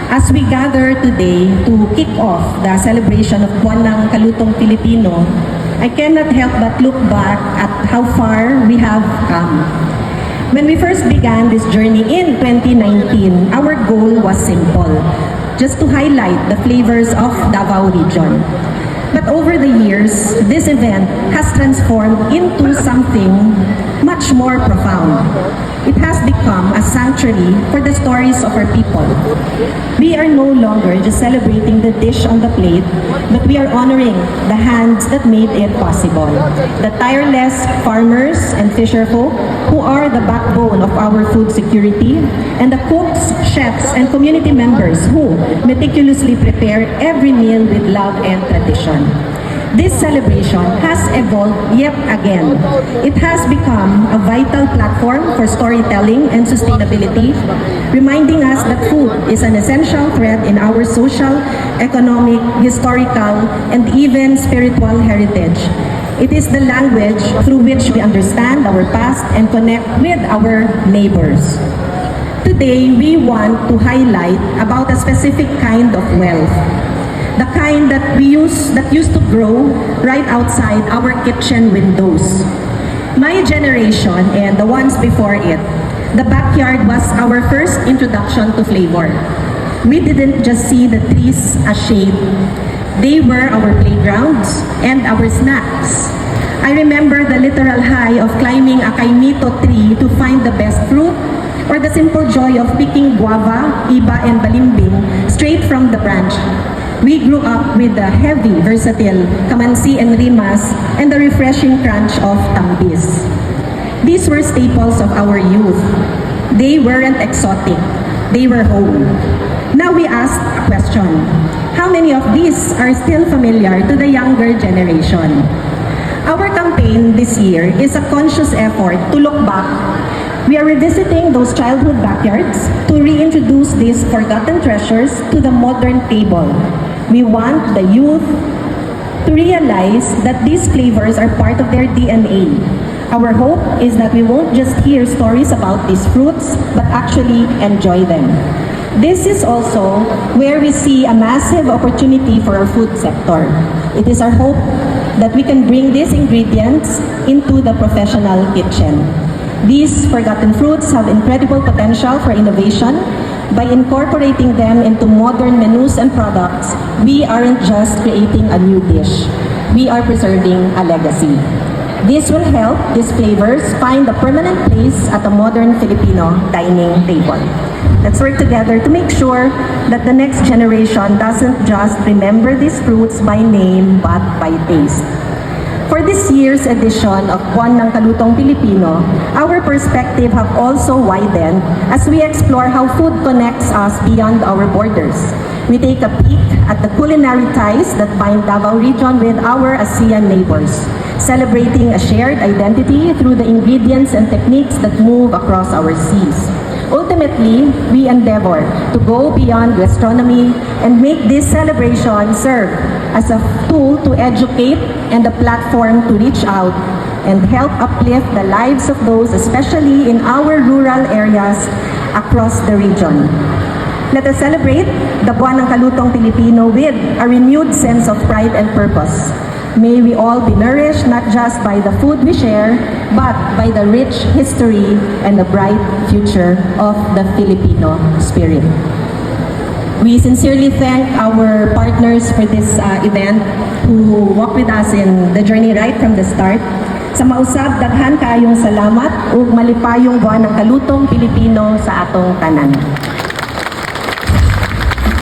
As we gather today to kick off the celebration of Buwan ng Kalutong Pilipino, I cannot help but look back at how far we have come. When we first began this journey in 2019, our goal was simple, just to highlight the flavors of Davao Region. But over the years, this event has transformed into something much more profound. It has become a sanctuary for the stories of our people. We are no longer just celebrating the dish on the plate, but we are honoring the hands that made it possible. The tireless farmers and fisherfolk who are the backbone of our food security, and the cooks, chefs, and community members who meticulously prepare every meal with love and tradition. This celebration has evolved yet again. It has become a vital platform for storytelling and sustainability, reminding us that food is an essential thread in our social, economic, historical, and even spiritual heritage. It is the language through which we understand our past and connect with our neighbors. Today, we want to highlight about a specific kind of wealth. The kind that used to grow right outside our kitchen windows. My generation and the ones before it, the backyard was our first introduction to flavor. We didn't just see the trees as shade. They were our playgrounds and our snacks. I remember the literal high of climbing a kainito tree to find the best fruit, or the simple joy of picking guava, iba, and balimbing straight from the branch. We grew up with the heavy, versatile kamansi and rimas and the refreshing crunch of tambis. These were staples of our youth. They weren't exotic. They were home. Now we ask a question. How many of these are still familiar to the younger generation? Our campaign this year is a conscious effort to look back. We are revisiting those childhood backyards to reintroduce these forgotten treasures to the modern table. We want the youth to realize that these flavors are part of their DNA. Our hope is that we won't just hear stories about these fruits, but actually enjoy them. This is also where we see a massive opportunity for our food sector. It is our hope that we can bring these ingredients into the professional kitchen. These forgotten fruits have incredible potential for innovation. By incorporating them into modern menus and products, we aren't just creating a new dish. We are preserving a legacy. This will help these flavors find a permanent place at a modern Filipino dining table. Let's work together to make sure that the next generation doesn't just remember these fruits by name but by taste. For this year's edition of Buwan ng Kalutong Pilipino, our perspective have also widened as we explore how food connects us beyond our borders. We take a peek at the culinary ties that bind Davao Region with our ASEAN neighbors, celebrating a shared identity through the ingredients and techniques that move across our seas. Ultimately, we endeavor to go beyond gastronomy and make this celebration serve as a tool to educate and a platform to reach out and help uplift the lives of those, especially in our rural areas across the region. Let us celebrate the Buwan ng Kalutong Pilipino with a renewed sense of pride and purpose. May we all be nourished not just by the food we share, but by the rich history and the bright future of the Filipino spirit. We sincerely thank our partners for this event who walked with us in the journey right from the start. Sa mausab, daghan kaayong salamat ug malipayong Buwan ng Kalutong Pilipino sa atong tanan.